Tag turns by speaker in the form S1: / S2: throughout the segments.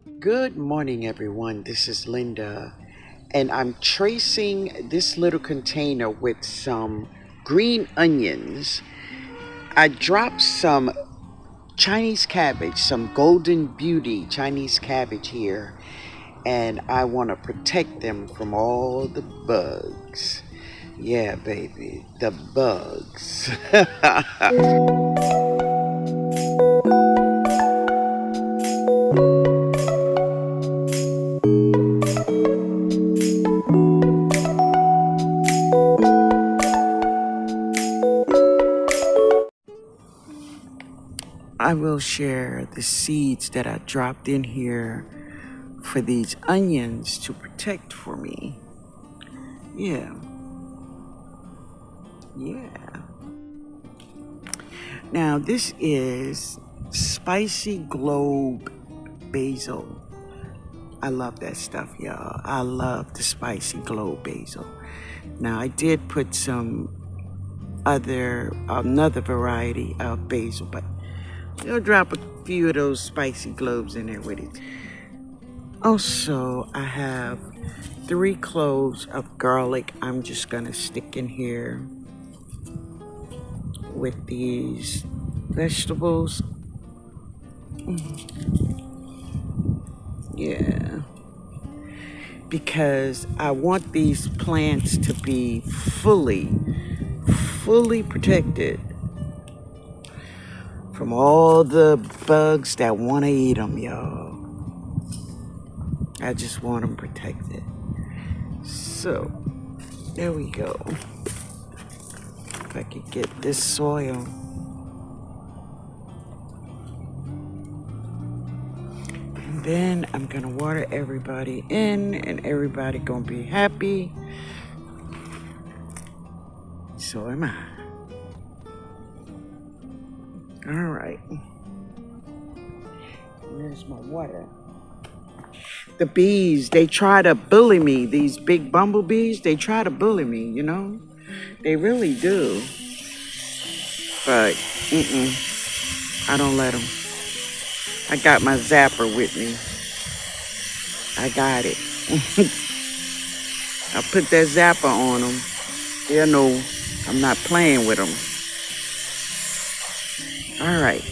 S1: Good morning, everyone. This is Linda, and I'm tracing this little container with some green onions. I dropped some Chinese cabbage, some golden beauty Chinese cabbage here, and I want to protect them from all the bugs. Yeah, baby, the bugs. I will share the seeds that I dropped in here for these onions to protect for me. Yeah, yeah. Now, this is spicy globe basil. I love that stuff, y'all. I love the spicy globe basil. Now, I did put another variety of basil, but you'll drop a few of those spicy globes in there with it. Also, I have 3 cloves of garlic I'm just gonna stick in here with these vegetables. Yeah, because I want these plants to be fully protected from all the bugs that want to eat them, y'all. I just want them protected. So, there we go. If I could get this soil. And then I'm gonna water everybody in, and everybody gonna be happy. So am I. All right. And there's my water. The bees, they try to bully me. These big bumblebees, they try to bully me, you know? They really do. But, I don't let them. I got my zapper with me. I got it. I put that zapper on them. They'll know I'm not playing with them. All right.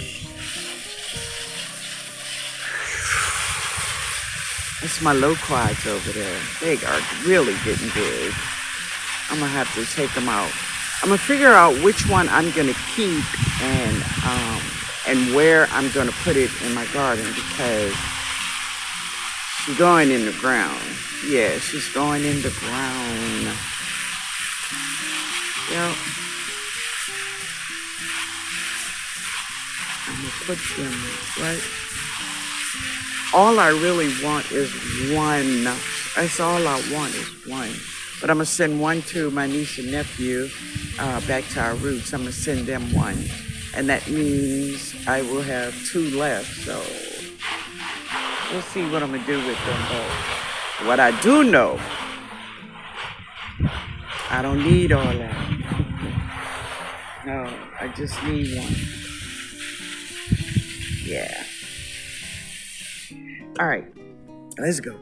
S1: That's my low quads over there. They are really getting big. I'm gonna have to take them out. I'm gonna figure out which one I'm gonna keep and where I'm gonna put it in my garden, because she's going in the ground. Yeah, she's going in the ground. Yep. I'm gonna put them right. All I really want is one. That's all I want is one. But I'm gonna send one to my niece and nephew, back to our roots. I'm gonna send them one. And that means I will have 2 left. So we'll see what I'm gonna do with them both. What I do know, I don't need all that. No, I just need one. Yeah. All right, let's go.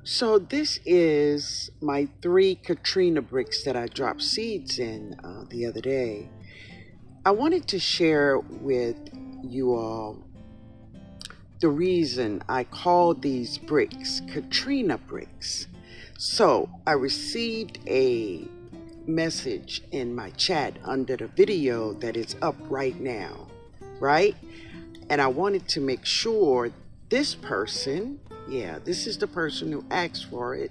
S1: So this is my 3 Katrina bricks that I dropped seeds in the other day. I wanted to share with you all the reason I call these bricks Katrina bricks. So I received a message in my chat under the video that is up right now, right? And I wanted to make sure this person, this is the person who asked for it,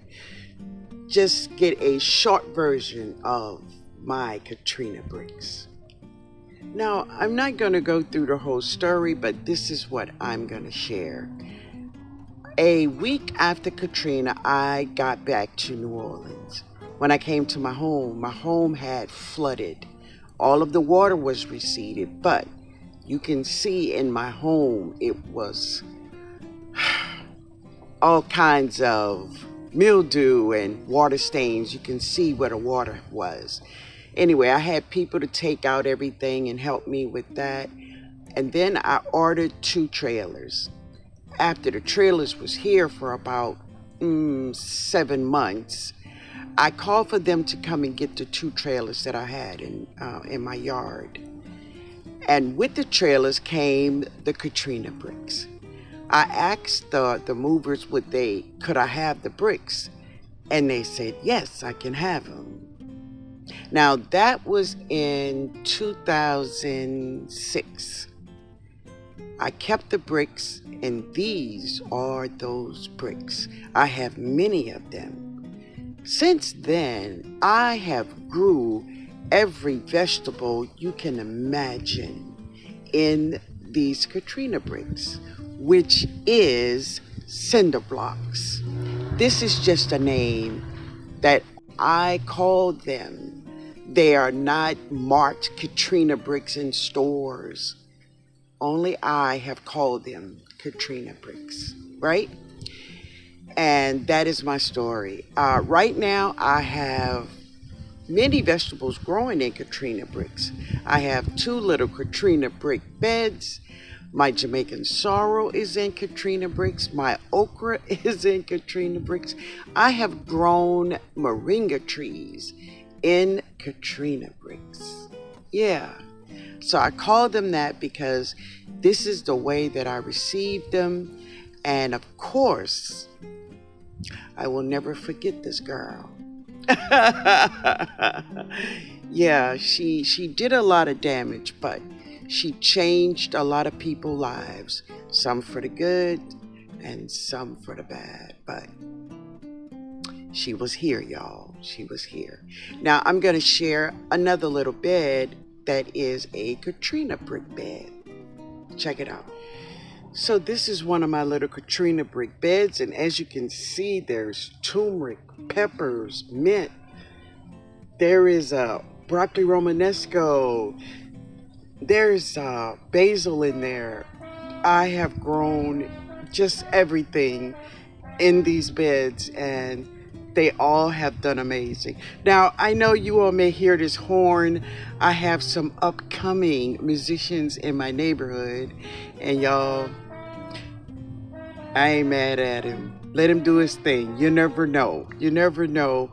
S1: just get a short version of my Katrina bricks. Now, I'm not going to go through the whole story, but this is what I'm going to share. A week after Katrina, I got back to New Orleans. When I came to my home had flooded. All of the water was receded, but you can see in my home it was all kinds of mildew and water stains. You can see where the water was. Anyway, I had people to take out everything and help me with that. And then I ordered 2 trailers. after the trailers was here for about 7 months, I called for them to come and get the 2 trailers that I had in my yard. And with the trailers came the Katrina bricks. I asked the movers could I have the bricks, and they said yes, I can have them. Now that was in 2006. I kept the bricks, and these are those bricks. I have many of them. Since then, I have grew every vegetable you can imagine in these Katrina bricks, which is cinder blocks. This is just a name that I call them. They are not marked Katrina bricks in stores. Only I have called them Katrina bricks, right? And that is my story. Right now, I have many vegetables growing in Katrina bricks. I have 2 little Katrina brick beds. My Jamaican sorrel is in Katrina bricks. My okra is in Katrina bricks. I have grown moringa trees in Katrina bricks. Yeah. So I call them that because this is the way that I received them. And of course, I will never forget this girl. Yeah, she did a lot of damage, but she changed a lot of people's lives. Some for the good and some for the bad. But she was here, y'all. She was here. Now I'm going to share another little bed that is a Katrina brick bed. Check it out. So this is one of my little Katrina brick beds, and as you can see, there's turmeric, peppers, mint. There is a broccoli romanesco. There's basil in there. I have grown just everything in these beds, and they all have done amazing. Now, I know you all may hear this horn. I have some upcoming musicians in my neighborhood, and y'all, I ain't mad at him. Let him do his thing. You never know. You never know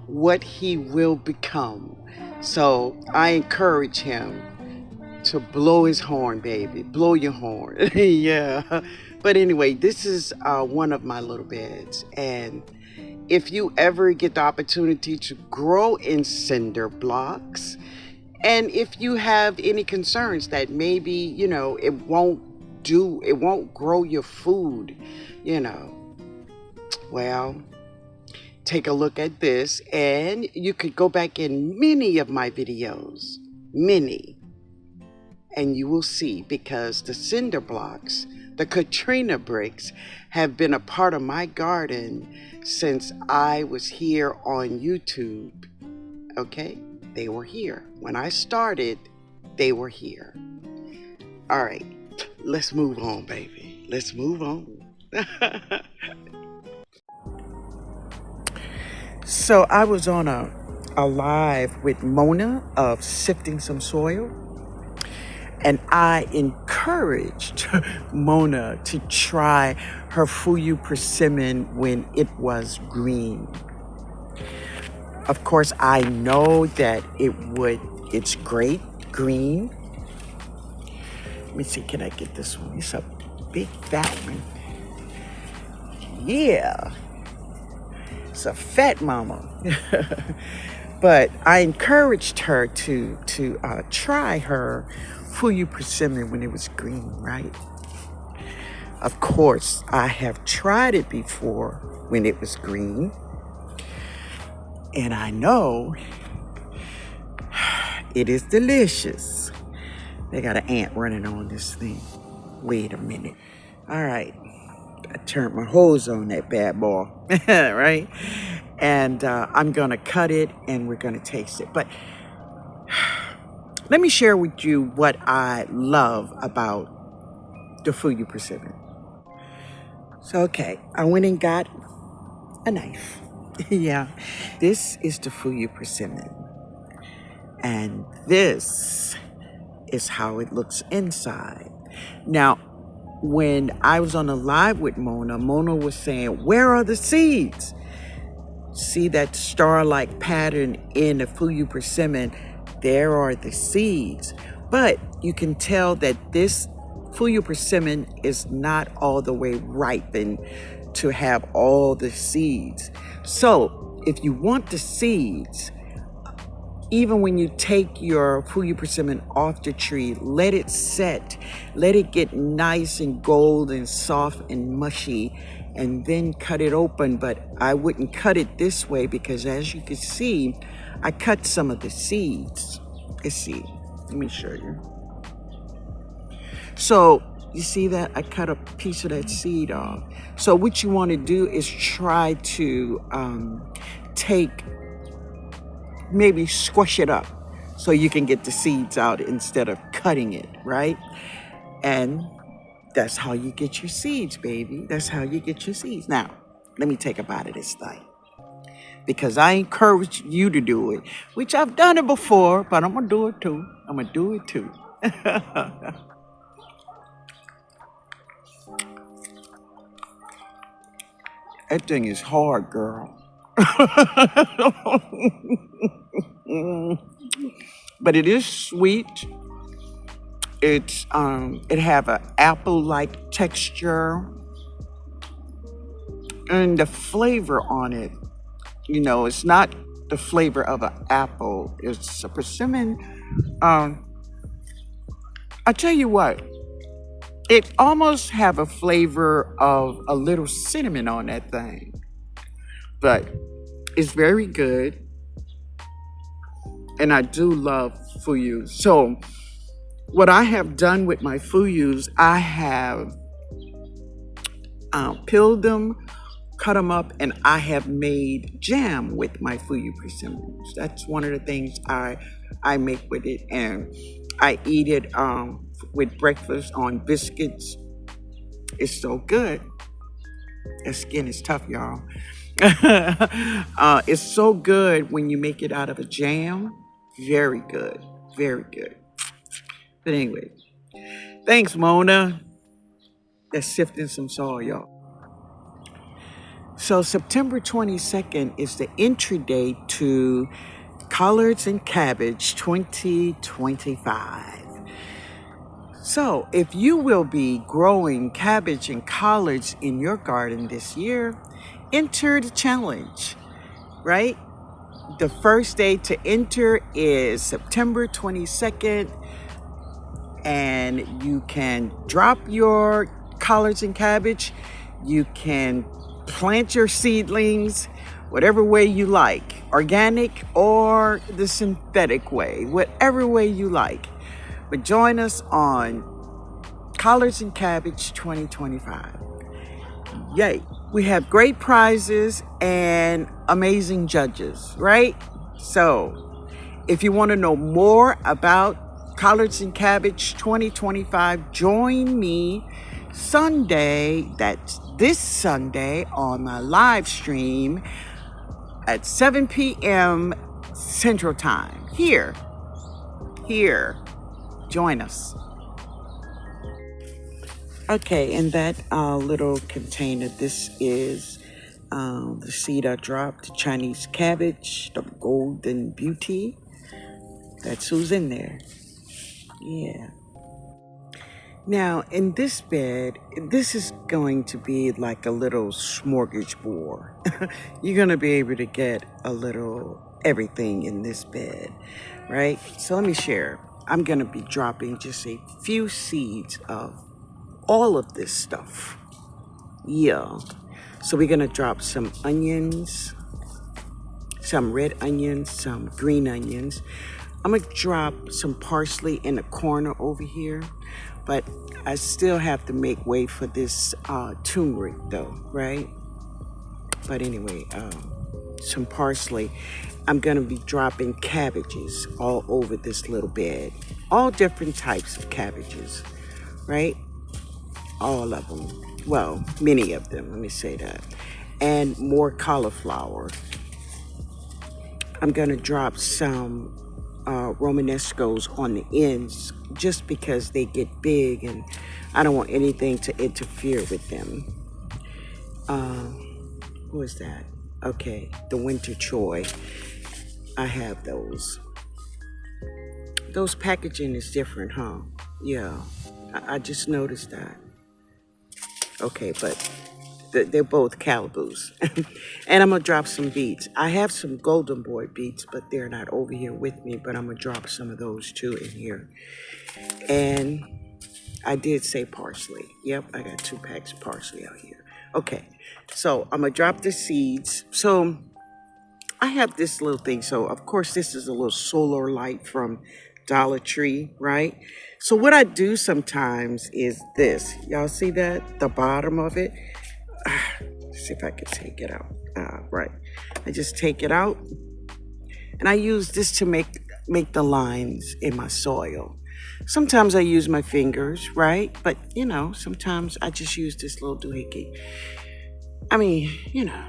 S1: what he will become. So I encourage him to blow his horn, baby. Blow your horn. Yeah. But anyway, this is one of my little beds. And if you ever get the opportunity to grow in cinder blocks, and if you have any concerns that maybe, it won't grow your food, well, take a look at this, and you could go back in many of my videos, and you will see, because the cinder blocks, the Katrina bricks, have been a part of my garden since I was here on YouTube. Okay? They were here. When I started, they were here. All right. Let's move on, baby. Let's move on. So I was on a live with Mona of Sifting Some Soil, and I encouraged Mona to try her Fuyu persimmon when it was green. Of course, I know that it's great green. Let me see, can I get this one? It's a big fat one. Yeah. It's a fat mama. But I encouraged her to try her Fuyu persimmon when it was green, right? Of course, I have tried it before when it was green. And I know it is delicious. They got an ant running on this thing. Wait a minute. All right. I turned my hose on that bad boy, right? And I'm going to cut it, and we're going to taste it. But let me share with you what I love about the Fuyu persimmon. So, okay, I went and got a knife. Yeah, this is the Fuyu persimmon. And this is how it looks inside. Now, when I was on a live with Mona, Mona was saying, where are the seeds? See that star-like pattern in the Fuyu persimmon? There are the seeds. But you can tell that this Fuyu persimmon is not all the way ripened to have all the seeds. So if you want the seeds, even when you take your Fuyu persimmon off the tree, let it set, let it get nice and gold and soft and mushy, and then cut it open. But I wouldn't cut it this way because, as you can see, I cut some of the seeds. Let's see, let me show you. So you see that I cut a piece of that seed off. So what you want to do is try to maybe squash it up so you can get the seeds out instead of cutting it, right? And that's how you get your seeds, baby. That's how you get your seeds. Now, let me take a bite of this thing, because I encourage you to do it, which I've done it before, but I'm going to do it too. I'm going to do it too. That thing is hard, girl. But it is sweet. It have an apple-like texture, and the flavor on it, you know, it's not the flavor of an apple. It's a persimmon. I tell you what, it almost have a flavor of a little cinnamon on that thing, but it's very good. And I do love fuyus. So what I have done with my fuyus, I have peeled them, cut them up, and I have made jam with my fuyu persimmons. That's one of the things I make with it, and I eat it with breakfast on biscuits. It's so good. That skin is tough, y'all. It's so good when you make it out of a jam. Very good. Very good. But anyway, thanks, Mona. That's sifting some soil, y'all. So September 22nd is the entry date to Collards and Cabbage 2025. So if you will be growing cabbage and collards in your garden this year, enter the challenge, right? The first day to enter is September 22nd, and you can drop your collards and cabbage. You can plant your seedlings whatever way you like, organic or the synthetic way, whatever way you like. But join us on Collards and Cabbage 2025. Yay. We have great prizes and amazing judges, right? So if you want to know more about Collards and Cabbage 2025, join me Sunday, that's this Sunday, on my live stream at 7 p.m. Central Time. Here. Join us. Okay, in that little container, this is the seed I dropped, the Chinese cabbage, the golden beauty. That's who's in there. Yeah. Now, in this bed, this is going to be like a little smorgasbord. You're going to be able to get a little everything in this bed, right? So let me share. I'm going to be dropping just a few seeds of all of this stuff. Yeah. So we're going to drop some onions, some red onions, some green onions. I'm going to drop some parsley in the corner over here, but I still have to make way for this turmeric though, right? But anyway, some parsley. I'm going to be dropping cabbages all over this little bed. All different types of cabbages, right? All of them. Well, many of them, let me say that. And more cauliflower. I'm going to drop some Romanescos on the ends just because they get big, and I don't want anything to interfere with them. Who is that? Okay, the winter choy. I have those. Those packaging is different, huh? Yeah, I just noticed that. Okay, but they're both Calibus. And I'm gonna drop some beets. I have some golden boy beets, but they're not over here with me, but I'm gonna drop some of those too in here. And I did say parsley. Yep, I got 2 packs of parsley out here. Okay, so I'm gonna drop the seeds. So I have this little thing. So of course this is a little solar light from Dollar Tree, right? So what I do sometimes is this. Y'all see that? The bottom of it. Let's see if I can take it out. Right. I just take it out. And I use this to make the lines in my soil. Sometimes I use my fingers, right? But, you know, sometimes I just use this little doohickey. I mean, you know,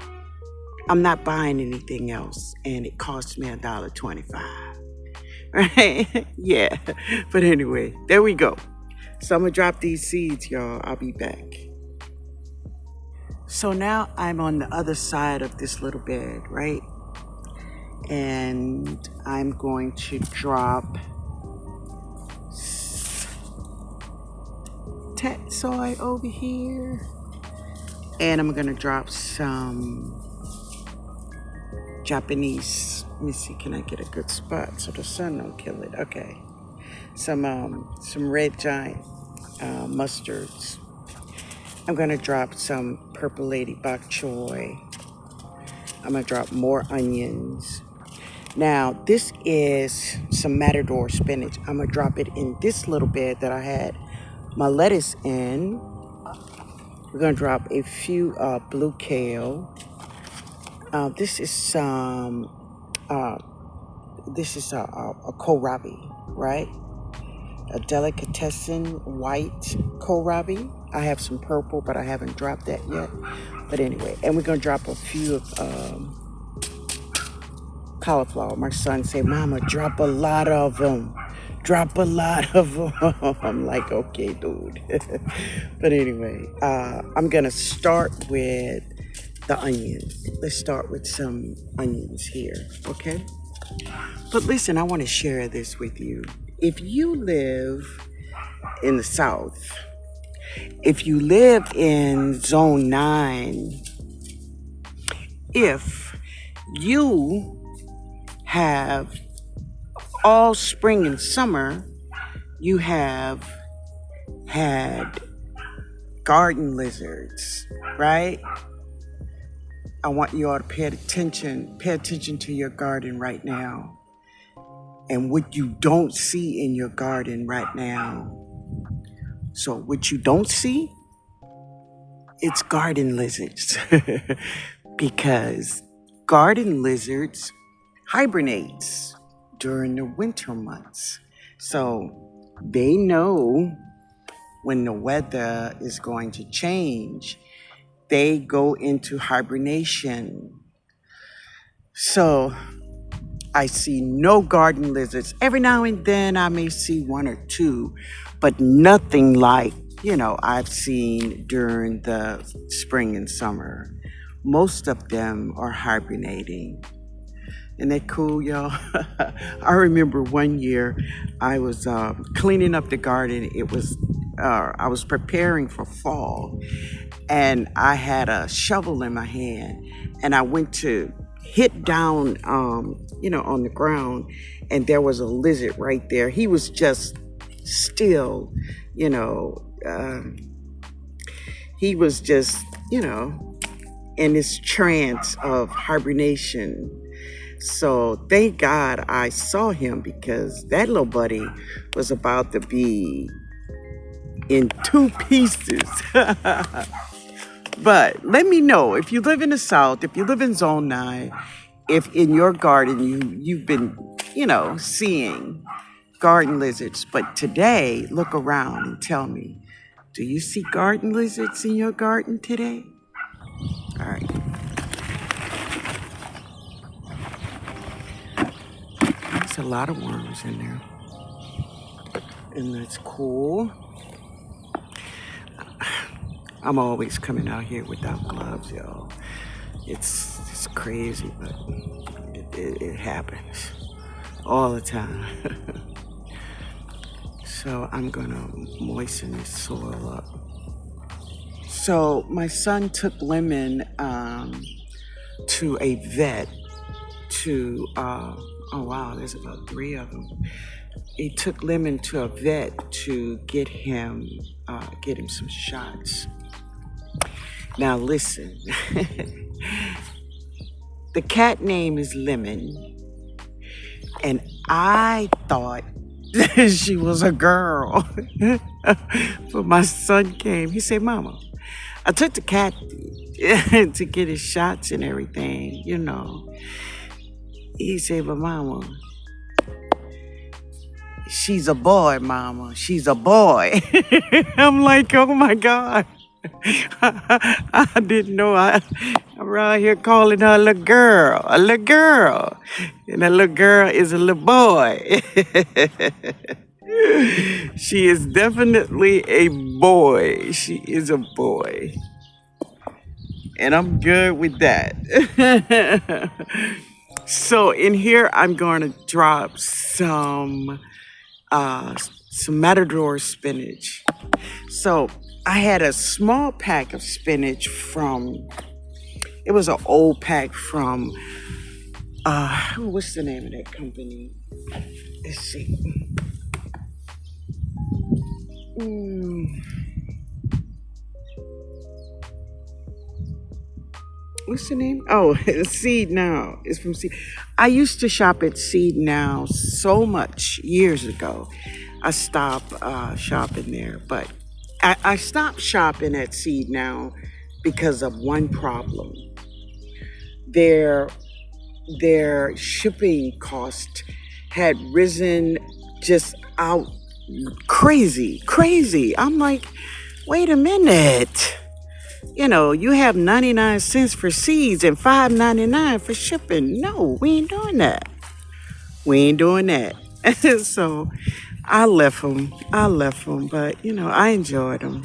S1: I'm not buying anything else, and it costs me $1.25. Right? Yeah. But anyway, there we go. So I'm going to drop these seeds, y'all. I'll be back. So now I'm on the other side of this little bed, right? And I'm going to drop soy over here. And I'm going to drop some Japanese. Let me see, can I get a good spot so the sun don't kill it? Okay. Some red giant mustards. I'm going to drop some purple lady bok choy. I'm going to drop more onions. Now, this is some matador spinach. I'm going to drop it in this little bed that I had my lettuce in. We're going to drop a few blue kale. This is some, a kohlrabi, right? A delicatessen white kohlrabi. I have some purple, but I haven't dropped that yet. But anyway, and we're going to drop a few of cauliflower. My son said, Mama, drop a lot of them. Drop a lot of them. I'm like, okay, dude. But anyway, I'm going to start with the onions. Let's start with some onions here, okay? But listen, I want to share this with you. If you live in the South, if you live in Zone 9, if you have all spring and summer, you have had garden lizards, right? I want you all to pay attention to your garden right now and what you don't see in your garden right now. So what you don't see, it's garden lizards. Because garden lizards hibernates during the winter months. So they know when the weather is going to change. They go into hibernation. So I see no garden lizards. Every now and then I may see 1 or 2, but nothing like, I've seen during the spring and summer. Most of them are hibernating. Isn't that cool, y'all? I remember one year I was cleaning up the garden. I was preparing for fall, and I had a shovel in my hand, and I went to hit down, on the ground, and there was a lizard right there. He was just still, he was just, in this trance of hibernation. So thank God I saw him, because that little buddy was about to be in 2 pieces. But let me know if you live in the South, if you live in Zone 9, if in your garden you've been, seeing garden lizards. But today, look around and tell me, do you see garden lizards in your garden today? All right. There's a lot of worms in there. And that's cool. I'm always coming out here without gloves, y'all. It's crazy, but it happens all the time. So I'm gonna moisten this soil up. So my son took Lemon to a vet to, oh wow, there's about 3 of them. He took Lemon to a vet to get him some shots. Now listen, the cat name is Lemon, and I thought she was a girl. But my son came, he said, Mama, I took the cat to get his shots and everything, you know. He said, but Mama, she's a boy, Mama. She's a boy. I'm like, oh my God. I didn't know. I'm around here calling her a little girl. A little girl. And a little girl is a little boy. She is definitely a boy. She is a boy. And I'm good with that. So in here, I'm going to drop some matador spinach. So I had a small pack of spinach it was an old pack from, what's the name of that company? Let's see. What's the name? Oh, Seed Now. It's from Seed. I used to shop at Seed Now so much years ago. I stopped shopping there, but I stopped shopping at Seed Now because of one problem. Their shipping cost had risen just out crazy. I'm like, wait a minute. You know, you have 99 cents for seeds and $5.99 for shipping. No, we ain't doing that. So I left them, but you know, I enjoyed them.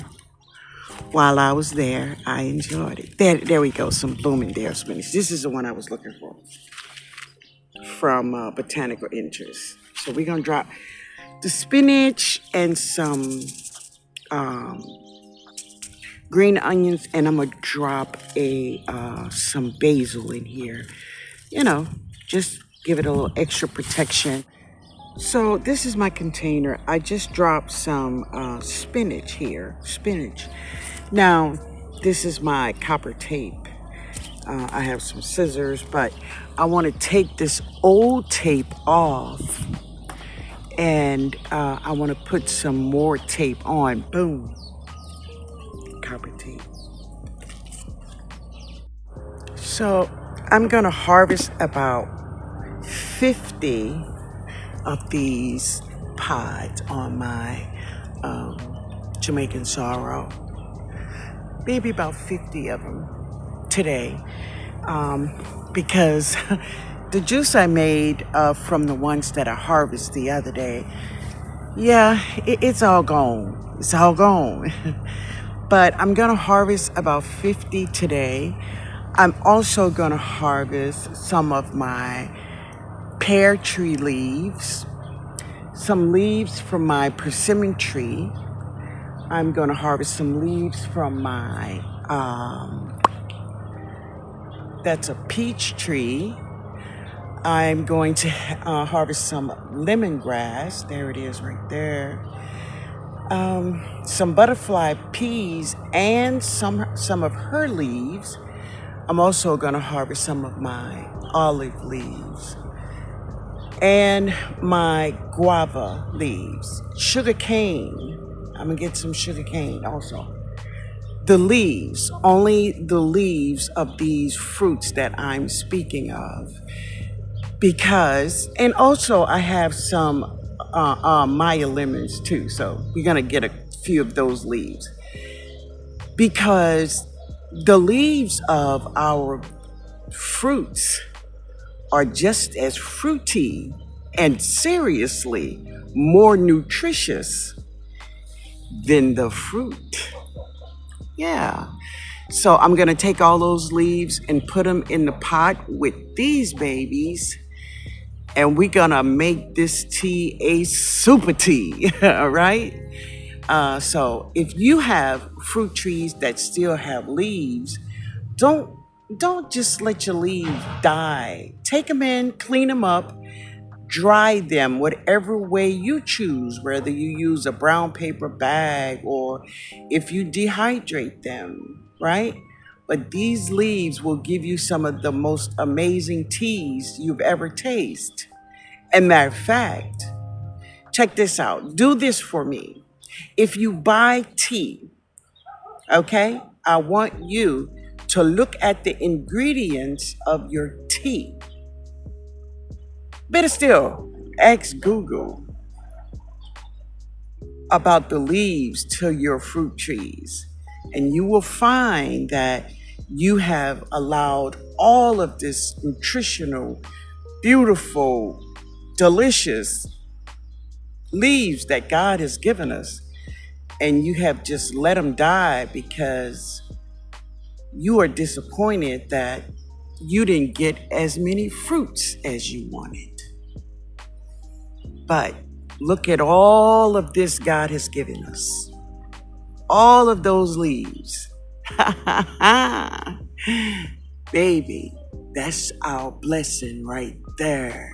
S1: While I was there, I enjoyed it. There we go, some Bloomingdale spinach. This is the one I was looking for from Botanical Interest. So we're gonna drop the spinach and some green onions, and I'm gonna drop some basil in here. You know, just give it a little extra protection. So this is my container. I just dropped some spinach here. Now, this is my copper tape. I have some scissors, but I want to take this old tape off, and I want to put some more tape on. Boom. Copper tape. So I'm going to harvest about 50 of these pods on my Jamaican sorrel. Maybe about 50 of them today, because the juice I made from the ones that I harvested the other day, yeah, it's all gone. It's all gone. But I'm gonna harvest about 50 today. I'm also gonna harvest some of my pear tree leaves, some leaves from my persimmon tree. I'm gonna harvest some leaves from my, that's a peach tree. I'm going to harvest some lemongrass. There it is right there. Some butterfly peas and some of her leaves. I'm also going to harvest some of my olive leaves and my guava leaves. Sugar cane. I'm going to get some sugar cane also. The leaves, only the leaves of these fruits that I'm speaking of. Because, and also I have some Maya lemons too, so we're gonna get a few of those leaves. Because the leaves of our fruits are just as fruity and seriously more nutritious than the fruit. Yeah. So I'm going to take all those leaves and put them in the pot with these babies. And we're going to make this tea a super tea. All right. So if you have fruit trees that still have leaves, don't don't just let your leaves die. Take them in, clean them up, dry them whatever way you choose, whether you use a brown paper bag or if you dehydrate them, right? But these leaves will give you some of the most amazing teas you've ever tasted. And matter of fact, check this out. Do this for me. If you buy tea, okay, I want you to look at the ingredients of your tea. Better still, ask Google about the leaves to your fruit trees, and you will find that you have allowed all of this nutritional, beautiful, delicious leaves that God has given us, and you have just let them die because you are disappointed that you didn't get as many fruits as you wanted. But look at all of this God has given us. All of those leaves. Baby, that's our blessing right there.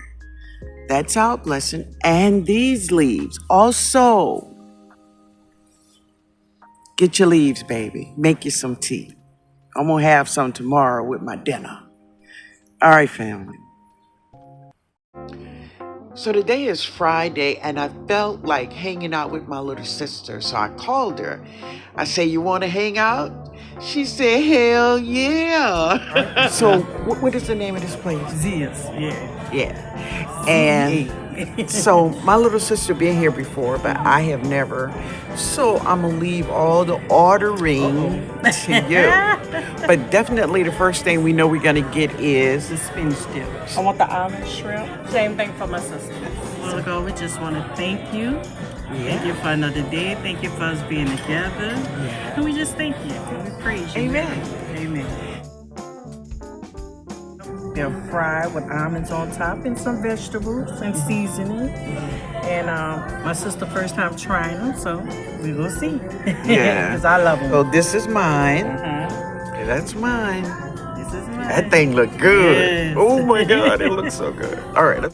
S1: That's our blessing. And these leaves also. Get your leaves, baby. Make you some tea. I'm going to have some tomorrow with my dinner. All right, family. So today is Friday, and I felt like hanging out with my little sister. So I called her. I said, "You want to hang out?" She said, "Hell yeah." So what is the name of this place?
S2: Zia's, yeah.
S1: Yeah. And so my little sister been here before, but I have never. So I'm going to leave all the ordering to you. But definitely the first thing we know we're going to get is
S2: The spinach dip. I want the almond shrimp. Same thing for my sister. Well, go, we just want to thank you. Thank you for another day. Thank you for us being together.
S1: Yeah.
S2: And we just thank you. And we praise you.
S1: Amen.
S2: Amen. They're fried with almonds on top and some vegetables and seasoning. And my sister first time trying them, so we will see.
S1: Yeah.
S2: Because I love them.
S1: So this is mine. That's mine. This is mine. That thing look good.
S2: Yes.
S1: Oh my God, it looks so good. All right.